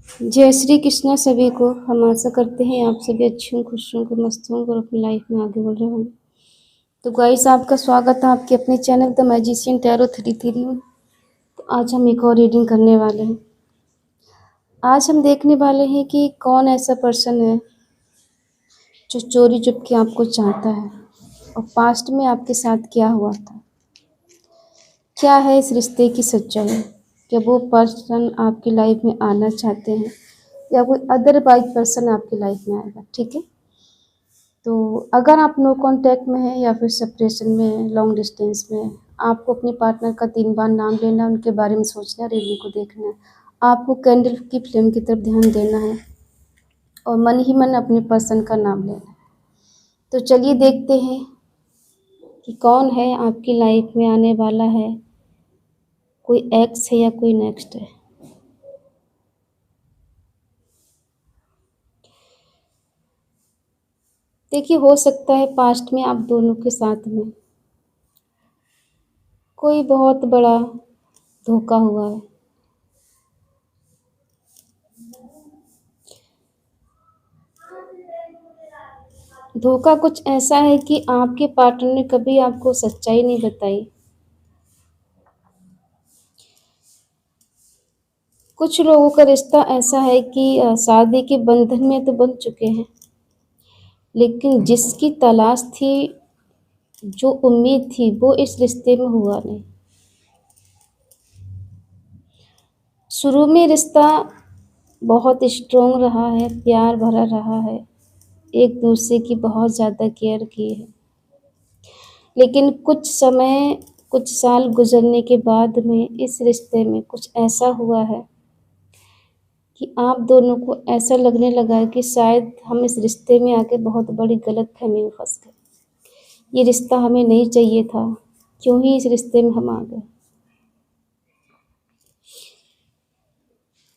जय श्री कृष्णा सभी को। हम आशा करते हैं आप सभी अच्छे हों, खुश हों, मस्त हों और अपनी लाइफ में आगे बढ़ रहे हों। तो गाइस, आपका स्वागत है आपके अपने चैनल द मैजिशियन टैरो 33 में। तो आज हम एक और रीडिंग करने वाले हैं। आज हम देखने वाले हैं कि कौन ऐसा पर्सन है जो चोरी चुपके आपको चाहता है और पास्ट में आपके साथ क्या हुआ था। क्या है इस रिश्ते की सच्चाई? क्या वो पर्सन आपकी लाइफ में आना चाहते हैं या कोई अदरवाइज पर्सन आपकी लाइफ में आएगा? ठीक है। तो अगर आप नो कांटेक्ट में हैं या फिर सेपरेशन में हैं, लॉन्ग डिस्टेंस में हैं, आपको अपने पार्टनर का 3 बार नाम लेना है, उनके बारे में सोचना है, रीडिंग को देखना है। आपको कैंडल की फ्लेम की तरफ ध्यान देना है और मन ही मन अपने पर्सन का नाम लेना है। तो चलिए देखते हैं कि कौन है आपकी लाइफ में आने वाला है। कोई एक्स है या कोई नेक्स्ट है। देखिए, हो सकता है पास्ट में आप दोनों के साथ में कोई बहुत बड़ा धोखा हुआ है। धोखा कुछ ऐसा है कि आपके पार्टनर ने कभी आपको सच्चाई नहीं बताई। कुछ लोगों का रिश्ता ऐसा है कि शादी के बंधन में तो बंध चुके हैं, लेकिन जिसकी तलाश थी, जो उम्मीद थी, वो इस रिश्ते में हुआ नहीं। शुरू में रिश्ता बहुत स्ट्रॉन्ग रहा है, प्यार भरा रहा है, एक दूसरे की बहुत ज़्यादा केयर की है। लेकिन कुछ साल गुजरने के बाद में इस रिश्ते में कुछ ऐसा हुआ है कि आप दोनों को ऐसा लगने लगा है कि शायद हम इस रिश्ते में आके बहुत बड़ी गलतफहमी में फंस गए। ये रिश्ता हमें नहीं चाहिए था, क्यों ही इस रिश्ते में हम आ गए।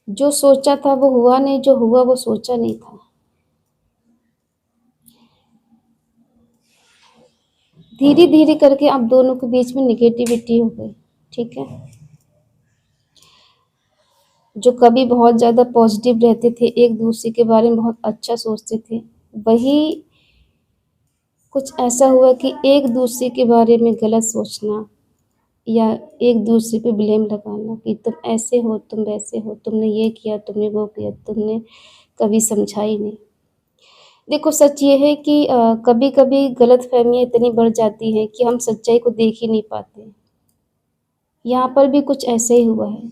जो सोचा था वो हुआ नहीं, जो हुआ वो सोचा नहीं था। धीरे धीरे करके आप दोनों के बीच में निगेटिविटी हो गई। ठीक है। जो कभी बहुत ज़्यादा पॉजिटिव रहते थे, एक दूसरे के बारे में बहुत अच्छा सोचते थे, वही कुछ ऐसा हुआ कि एक दूसरे के बारे में गलत सोचना या एक दूसरे पे ब्लेम लगाना कि तुम ऐसे हो, तुम वैसे हो, तुमने ये किया, तुमने वो किया, तुमने कभी समझा ही नहीं। देखो, सच ये है कि कभी कभी गलतफहमियां इतनी बढ़ जाती हैं कि हम सच्चाई को देख ही नहीं पाते। यहाँ पर भी कुछ ऐसे ही हुआ है।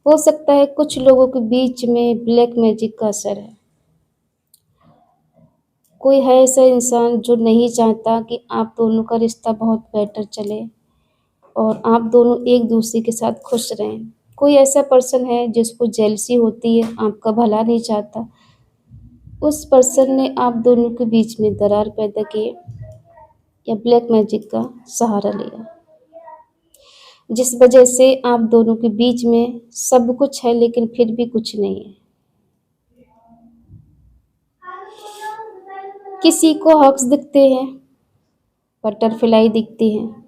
हो सकता है कुछ लोगों के बीच में ब्लैक मैजिक का असर है। कोई है ऐसा इंसान जो नहीं चाहता कि आप दोनों का रिश्ता बहुत बेटर चले और आप दोनों एक दूसरे के साथ खुश रहें। कोई ऐसा पर्सन है जिसको जेलसी होती है, आपका भला नहीं चाहता। उस पर्सन ने आप दोनों के बीच में दरार पैदा की या ब्लैक मैजिक का सहारा लिया, जिस वजह से आप दोनों के बीच में सब कुछ है लेकिन फिर भी कुछ नहीं है। किसी को हक्स दिखते हैं, बटरफ्लाई दिखती हैं।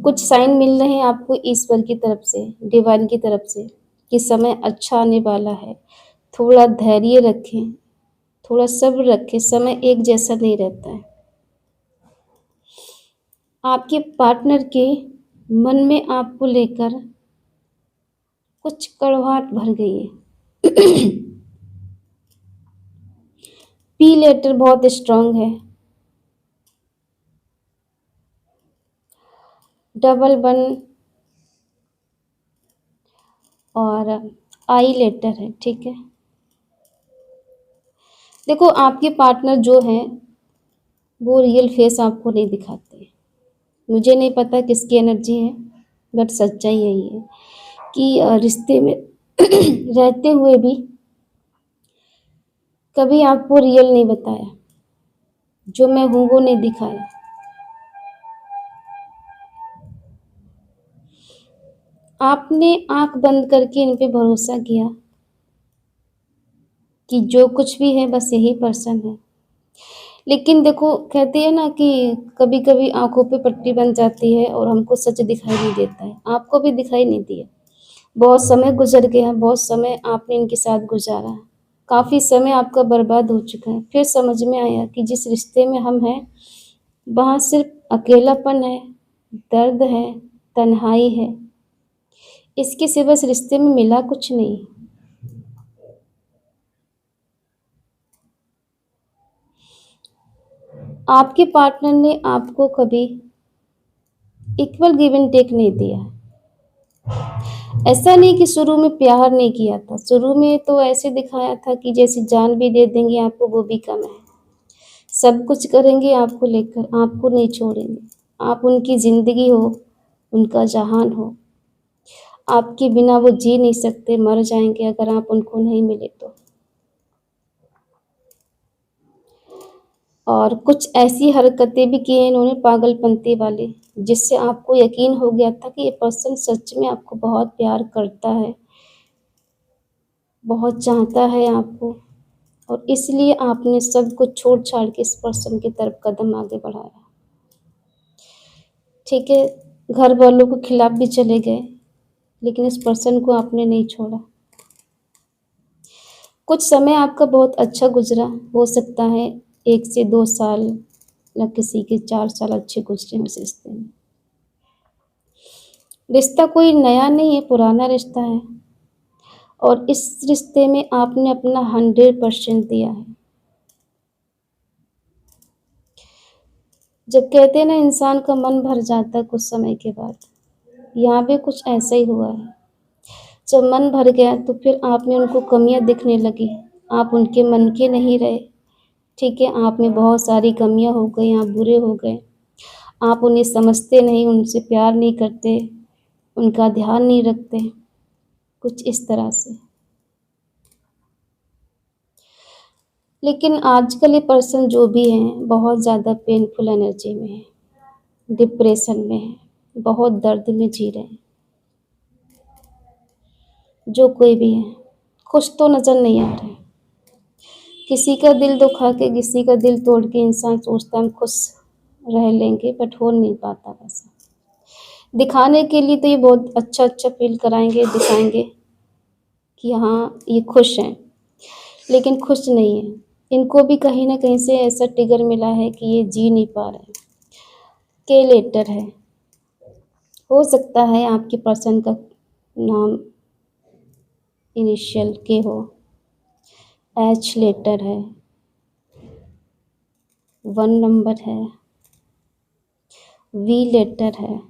कुछ साइन मिल रहे हैं आपको ईश्वर की तरफ से, डिवाइन की तरफ से, कि समय अच्छा आने वाला है। थोड़ा धैर्य रखें, थोड़ा सब्र रखें, समय एक जैसा नहीं रहता है। आपके पार्टनर के मन में आपको लेकर कुछ कड़वाहट भर गई है। पी लेटर बहुत स्ट्रांग है। डबल 1 और आई लेटर है। ठीक है। देखो, आपके पार्टनर जो हैं वो रियल फेस आपको नहीं दिखाते। मुझे नहीं पता किसकी एनर्जी है, बट सच्चाई यही है कि रिश्ते में रहते हुए भी कभी आपको रियल नहीं बताया, जो मैं हूँ वो नहीं दिखाया। आपने आंख बंद करके इन पे भरोसा किया कि जो कुछ भी है बस यही पर्सन है। लेकिन देखो, कहते हैं ना कि कभी कभी आंखों पे पट्टी बन जाती है और हमको सच दिखाई नहीं देता है। आपको भी दिखाई नहीं दिया, बहुत समय गुज़र गया, बहुत समय आपने इनके साथ गुज़ारा, काफ़ी समय आपका बर्बाद हो चुका है। फिर समझ में आया कि जिस रिश्ते में हम हैं, वहाँ सिर्फ़ अकेलापन है, दर्द है, तन्हाई है। इसके सिवा इस रिश्ते में मिला कुछ नहीं। आपके पार्टनर ने आपको कभी इक्वल गिव एंड टेक नहीं दिया। ऐसा नहीं कि शुरू में प्यार नहीं किया था, शुरू में तो ऐसे दिखाया था कि जैसे जान भी दे देंगे आपको वो भी कम है। सब कुछ करेंगे आपको लेकर, आपको नहीं छोड़ेंगे। आप उनकी ज़िंदगी हो, उनका जहान हो। आपके बिना वो जी नहीं सकते, मर जाएँगे अगर आप उनको नहीं मिले तो। और कुछ ऐसी हरकतें भी की हैं इन्होंने पागलपंती वाली, जिससे आपको यकीन हो गया था कि ये पर्सन सच में आपको बहुत प्यार करता है, बहुत चाहता है आपको, और इसलिए आपने सब कुछ छोड़-छाड़ के इस पर्सन की तरफ कदम आगे बढ़ाया। ठीक है, घर वालों के खिलाफ भी चले गए, लेकिन इस पर्सन को आपने नहीं छोड़ा। कुछ समय आपका बहुत अच्छा गुज़रा, हो सकता है 1 से 2 साल या किसी के 4 साल अच्छे गुज़रे इस रिश्ते में। रिश्ता कोई नया नहीं है, पुराना रिश्ता है, और इस रिश्ते में आपने अपना 100% दिया है। जब कहते हैं ना इंसान का मन भर जाता है कुछ समय के बाद, यहाँ पे कुछ ऐसा ही हुआ है। जब मन भर गया तो फिर आप में उनको कमियाँ दिखने लगी, आप उनके मन के नहीं रहे। ठीक है, आप में बहुत सारी कमियाँ हो गई, आप बुरे हो गए, आप उन्हें समझते नहीं, उनसे प्यार नहीं करते, उनका ध्यान नहीं रखते, कुछ इस तरह से। लेकिन आजकल ये पर्सन जो भी हैं, बहुत ज़्यादा पेनफुल एनर्जी में है, डिप्रेशन में है, बहुत दर्द में जी रहे हैं। जो कोई भी है, खुश तो नज़र नहीं आ रहे। किसी का दिल दुखा के, किसी का दिल तोड़ के इंसान सोचता है हम खुश रह लेंगे, बट हो नहीं पाता वैसा। दिखाने के लिए तो ये बहुत अच्छा फ़ील कराएँगे, दिखाएँगे कि हाँ, ये खुश हैं, लेकिन खुश नहीं हैं। इनको भी कहीं न कहीं से ऐसा ट्रिगर मिला है कि ये जी नहीं पा रहे हैं। के लेटर है, हो सकता है आपके पर्सन का नाम इनिशियल के हो, एच लेटर है, 1 नंबर है, वी लेटर है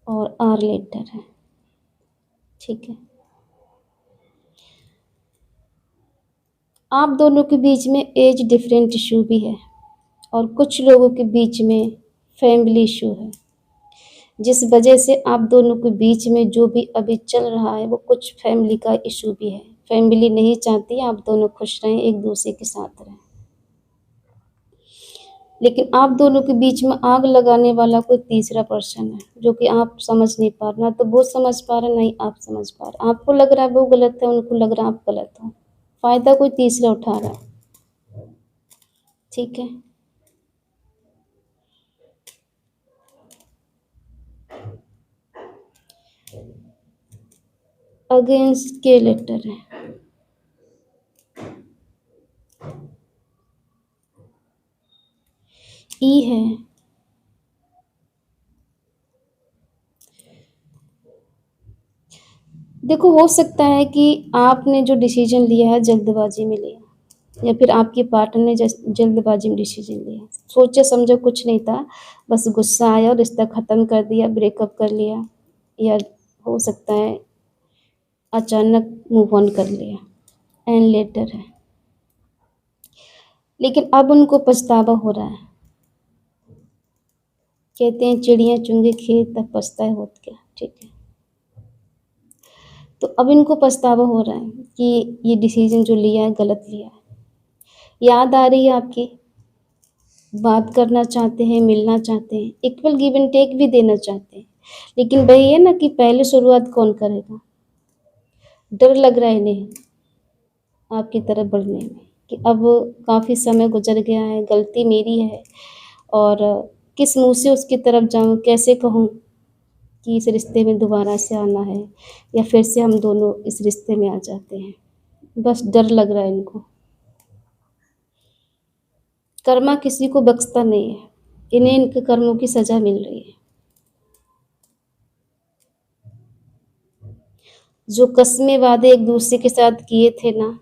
और आर लेटर है। ठीक है। आप दोनों के बीच में एज डिफरेंट इशू भी है, और कुछ लोगों के बीच में फैमिली इशू है, जिस वजह से आप दोनों के बीच में जो भी अभी चल रहा है वो कुछ फैमिली का इशू भी है। फैमिली नहीं चाहती आप दोनों खुश रहें, एक दूसरे के साथ रहें, लेकिन आप दोनों के बीच में आग लगाने वाला कोई तीसरा पर्सन है, जो कि आप समझ नहीं पा रहे, ना तो वो समझ पा रहे, नहीं आप समझ पा रहे। आपको लग रहा है वो गलत है, उनको लग रहा है आप गलत हो, फ़ायदा कोई तीसरा उठा रहा है। ठीक है। अगेंस्ट के लेटर है, ई है, देखो हो सकता है कि आपने जो डिसीजन लिया है जल्दबाजी में लिया, या फिर आपके पार्टनर ने जल्दबाजी में डिसीजन लिया, सोचा समझा कुछ नहीं था, बस गुस्सा आया और रिश्ता ख़त्म कर दिया, ब्रेकअप कर लिया, या हो सकता है अचानक मूव ऑन कर लिया। एंड लेटर है, लेकिन अब उनको पछतावा हो रहा है। कहते हैं चिड़िया चुंगे खेत तब पछताए होत क्या। ठीक है, तो अब इनको पछतावा हो रहा है कि ये डिसीजन जो लिया है गलत लिया है। याद आ रही है आपकी, बात करना चाहते हैं, मिलना चाहते हैं, इक्वल गिव एंड टेक भी देना चाहते हैं, लेकिन वही है ना कि पहले शुरुआत कौन करेगा। डर लग रहा है इन्हें आपकी तरफ बढ़ने में, कि अब काफ़ी समय गुजर गया है, गलती मेरी है, और किस मुँह से उसकी तरफ जाऊँ, कैसे कहूँ। कि इस रिश्ते में दोबारा से आना है, या फिर से हम दोनों इस रिश्ते में आ जाते हैं। बस डर लग रहा है इनको। कर्मा किसी को बख्शता नहीं है, इन्हें इनके कर्मों की सजा मिल रही है। जो कस्में वादे एक दूसरे के साथ किए थे ना,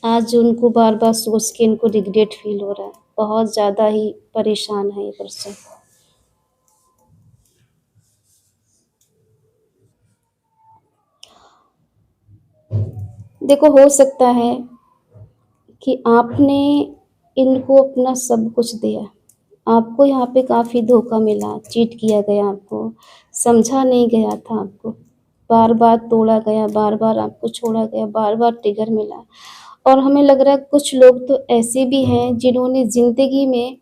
आज उनको बार बार सोच के इनको रिग्रेट फील हो रहा है। बहुत ज़्यादा ही परेशान है ये पर्सन। देखो, हो सकता है कि आपने इनको अपना सब कुछ दिया, आपको यहाँ पे काफ़ी धोखा मिला, चीट किया गया आपको, समझा नहीं गया था आपको, बार बार तोड़ा गया, बार बार आपको छोड़ा गया, बार बार ट्रिगर मिला। और हमें लग रहा है कुछ लोग तो ऐसे भी हैं जिन्होंने ज़िंदगी में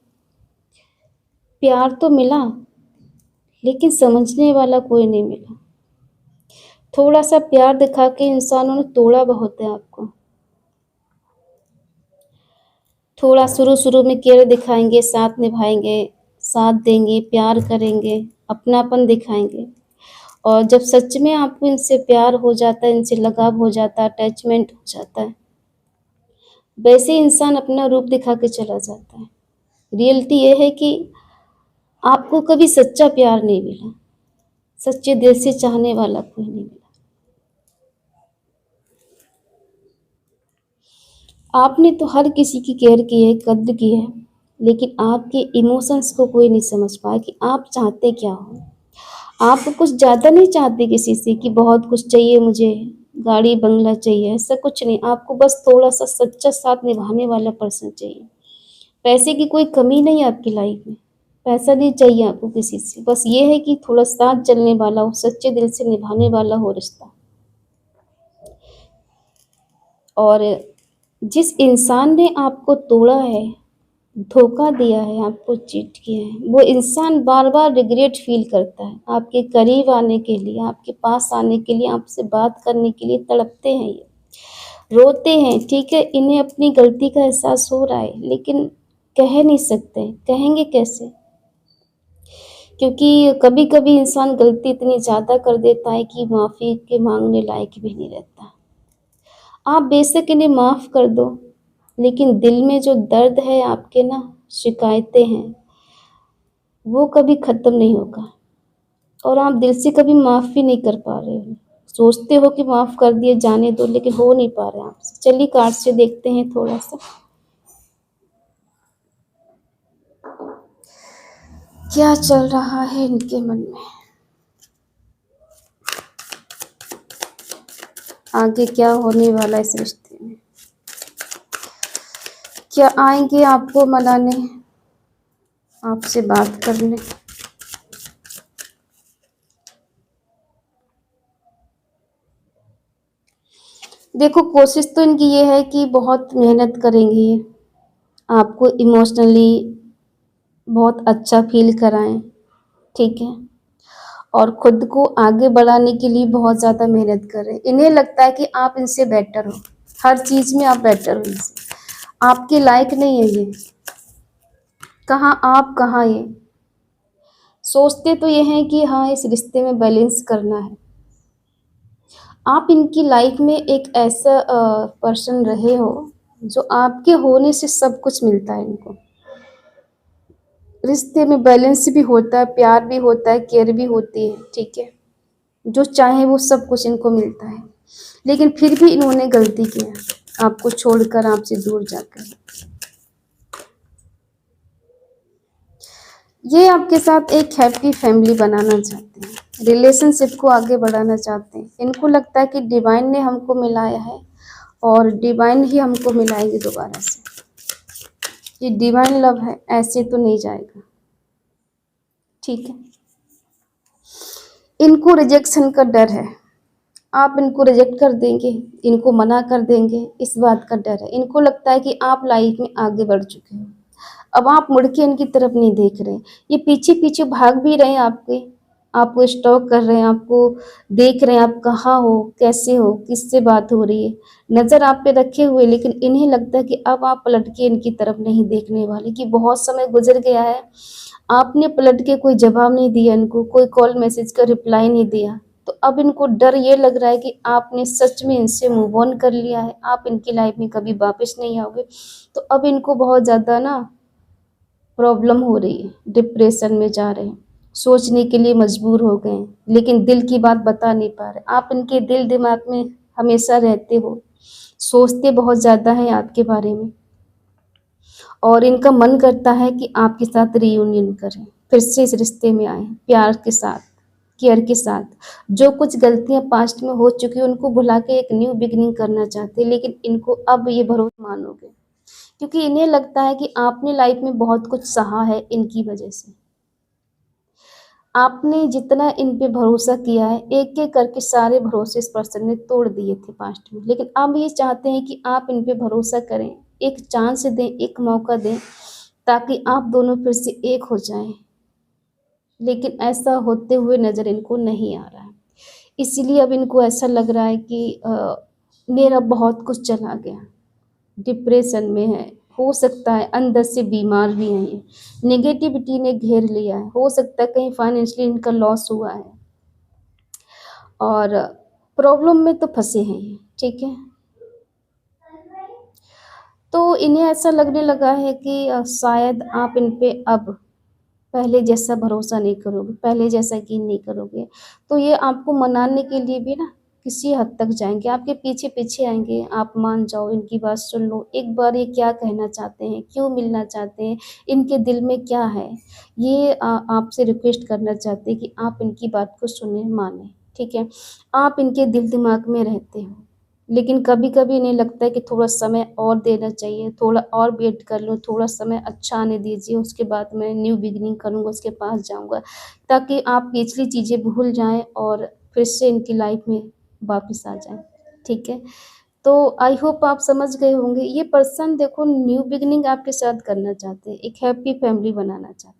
प्यार तो मिला, लेकिन समझने वाला कोई नहीं मिला। थोड़ा सा प्यार दिखा के इंसानों ने तोड़ा बहुत है आपको। थोड़ा शुरू शुरू में केयर दिखाएंगे, साथ निभाएंगे, साथ देंगे, प्यार करेंगे, अपनापन दिखाएंगे, और जब सच में आपको इनसे प्यार हो जाता है, इनसे लगाव हो जाता है, अटैचमेंट हो जाता है, वैसे इंसान अपना रूप दिखा के चला जाता है। रियलिटी ये है कि आपको कभी सच्चा प्यार नहीं मिला, सच्चे दिल से चाहने वाला कोई नहीं मिला। आपने तो हर किसी की केयर की है, कद्र की है, लेकिन आपके इमोशंस को कोई नहीं समझ पाया कि आप चाहते क्या हो। आप कुछ ज़्यादा नहीं चाहते किसी से कि बहुत कुछ चाहिए मुझे, गाड़ी बंगला चाहिए, ऐसा कुछ नहीं। आपको बस थोड़ा सा सच्चा साथ निभाने वाला पर्सन चाहिए। पैसे की कोई कमी नहीं है आपकी लाइफ में, पैसा नहीं चाहिए आपको किसी से, बस ये है कि थोड़ा साथ चलने वाला हो, सच्चे दिल से निभाने वाला हो रिश्ता। और जिस इंसान ने आपको तोड़ा है, धोखा दिया है, आपको चीट किया है, वो इंसान बार बार रिग्रेट फील करता है। आपके करीब आने के लिए, आपके पास आने के लिए, आपसे बात करने के लिए तड़पते हैं, ये रोते हैं। ठीक है, इन्हें अपनी गलती का एहसास हो रहा है, लेकिन कह नहीं सकते, कहेंगे कैसे? क्योंकि कभी कभी इंसान गलती इतनी ज़्यादा कर देता है कि माफ़ी के मांगने लायक भी नहीं रहता। आप बेशक इन्हें माफ़ कर दो, लेकिन दिल में जो दर्द है आपके ना, शिकायतें हैं, वो कभी ख़त्म नहीं होगा। और आप दिल से कभी माफ़ भी नहीं कर पा रहे हो। सोचते हो कि माफ़ कर दिए, जाने दो, लेकिन हो नहीं पा रहा है आपसे। चलिए कार्ड से देखते हैं थोड़ा सा क्या चल रहा है इनके मन में, आगे क्या होने वाला है इस रिश्ते में। क्या आएंगे आपको मनाने, आपसे बात करने? देखो, कोशिश तो इनकी ये है कि बहुत मेहनत करेंगी, आपको इमोशनली बहुत अच्छा फील कराएं, ठीक है, और खुद को आगे बढ़ाने के लिए बहुत ज़्यादा मेहनत करें। इन्हें लगता है कि आप इनसे बेटर हो, हर चीज़ में आप बेटर हो इनसे। आपके लायक नहीं है ये, कहाँ आप कहाँ ये। सोचते तो ये हैं कि हाँ, इस रिश्ते में बैलेंस करना है। आप इनकी लाइफ में एक ऐसा पर्सन रहे हो जो आपके होने से सब कुछ मिलता है इनको। रिश्ते में बैलेंस भी होता है, प्यार भी होता है, केयर भी होती है, ठीक है, जो चाहे वो सब कुछ इनको मिलता है। लेकिन फिर भी इन्होंने गलती किया, आपको छोड़कर, आपसे दूर जाकर। ये आपके साथ एक हैप्पी फैमिली बनाना चाहते हैं, रिलेशनशिप को आगे बढ़ाना चाहते हैं। इनको लगता है कि डिवाइन ने हमको मिलाया है और डिवाइन ही हमको मिलाएगी दोबारा से। ये डिवाइन लव है, ऐसे तो नहीं जाएगा, ठीक है। इनको रिजेक्शन का डर है, आप इनको रिजेक्ट कर देंगे, इनको मना कर देंगे, इस बात का डर है। इनको लगता है कि आप लाइफ में आगे बढ़ चुके हो, अब आप मुड़ के इनकी तरफ नहीं देख रहे। ये पीछे पीछे भाग भी रहे हैं आपके, आपको स्टॉक कर रहे हैं, आपको देख रहे हैं आप कहाँ हो, कैसे हो, किससे बात हो रही है, नज़र आप पे रखे हुए, लेकिन इन्हें लगता है कि अब आप पलट के इनकी तरफ नहीं देखने वाले, कि बहुत समय गुजर गया है, आपने पलट के कोई जवाब नहीं दिया इनको, कोई कॉल मैसेज का रिप्लाई नहीं दिया, तो अब इनको डर ये लग रहा है कि आपने सच में इनसे मूव ऑन कर लिया है, आप इनकी लाइफ में कभी वापस नहीं आओगे। तो अब इनको बहुत ज़्यादा ना प्रॉब्लम हो रही है, डिप्रेशन में जा रहे हैं, सोचने के लिए मजबूर हो गए हैं, लेकिन दिल की बात बता नहीं पा रहे। आप इनके दिल दिमाग में हमेशा रहते हो, सोचते बहुत ज़्यादा हैं आपके बारे में, और इनका मन करता है कि आपके साथ रीयूनियन करें, फिर से इस रिश्ते में आए, प्यार के साथ, केयर के साथ। जो कुछ गलतियां पास्ट में हो चुकी हैं उनको भुला के एक न्यू बिगिनिंग करना चाहते हैं, लेकिन इनको अब ये भरोसा मानोगे, क्योंकि इन्हें लगता है कि आपने लाइफ में बहुत कुछ सहा है इनकी वजह से। आपने जितना इन पे भरोसा किया है, एक-एक करके सारे भरोसे इस पर्सन ने तोड़ दिए थे पास्ट में। लेकिन अब ये चाहते हैं कि आप इन पे भरोसा करें, एक चांस दें, एक मौका दें, ताकि आप दोनों फिर से एक हो जाएँ। लेकिन ऐसा होते हुए नज़र इनको नहीं आ रहा है। इसीलिए अब इनको ऐसा लग रहा है कि मेरा बहुत कुछ चला गया। डिप्रेशन में है, हो सकता है अंदर से बीमार भी हैं ये, नेगेटिविटी ने घेर लिया है, हो सकता है कहीं फाइनेंशियली इनका लॉस हुआ है, और प्रॉब्लम में तो फँसे हैं ये, ठीक है? तो इन्हें ऐसा लगने लगा है कि शायद आप इन पे अब पहले जैसा भरोसा नहीं करोगे, पहले जैसा यकीन नहीं करोगे, तो ये आपको मनाने के लिए भी ना किसी हद तक जाएँगे, आपके पीछे-पीछे आएँगे, आप मान जाओ, इनकी बात सुन लो, एक बार ये क्या कहना चाहते हैं, क्यों मिलना चाहते हैं, इनके दिल में क्या है, ये आपसे रिक्वेस्ट करना चाहते हैं कि आप इनकी बात को सुनें, मानें, ठीक है? आप इनके दिल दिमाग में रहते हो, लेकिन कभी-कभी इन्हें लगता है कि थोड़ा समय और देना चाहिए, थोड़ा और वेट कर लो, थोड़ा समय अच्छा आने दीजिए, उसके बाद मैं न्यू बिगिनिंग करूँगा, उसके पास जाऊँगा, ताकि आप पिछली चीज़ें भूल जाएँ और फिर से इनकी लाइफ में वापस आ जाएँ, ठीक है? तो आई होप आप समझ गए होंगे, ये पर्सन देखो न्यू बिगिनिंग आपके साथ करना चाहते हैं, एक हैप्पी फैमिली बनाना चाहते हैं।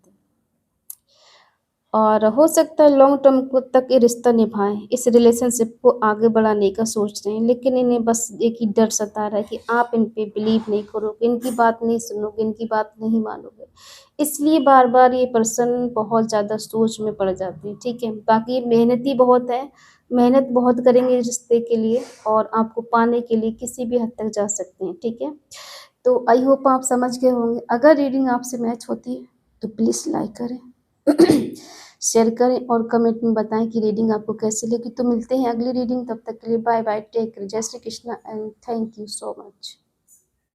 और हो सकता है लॉन्ग टर्म को तक ये रिश्ता निभाएँ, इस रिलेशनशिप को आगे बढ़ाने का सोच रहे हैं, लेकिन इन्हें बस एक ही डर सता रहा है कि आप इन पे बिलीव नहीं करोगे, इनकी बात नहीं सुनोगे, इनकी बात नहीं मानोगे। इसलिए बार-बार ये पर्सन बहुत ज़्यादा सोच में पड़ जाते हैं, ठीक है? बाकी मेहनती बहुत है, मेहनत बहुत करेंगे इस रिश्ते के लिए, और आपको पाने के लिए किसी भी हद तक जा सकते हैं, ठीक है? तो आई होप आप समझ गए होंगे। अगर रीडिंग आपसे मैच होती है, तो प्लीज़ लाइक करें। शेयर करें और कमेंट में बताएं कि रीडिंग आपको कैसी लगी। तो मिलते हैं अगली रीडिंग, तब तक के लिए बाय बाय, टेक केयर, जय Shri Krishna and thank you so much.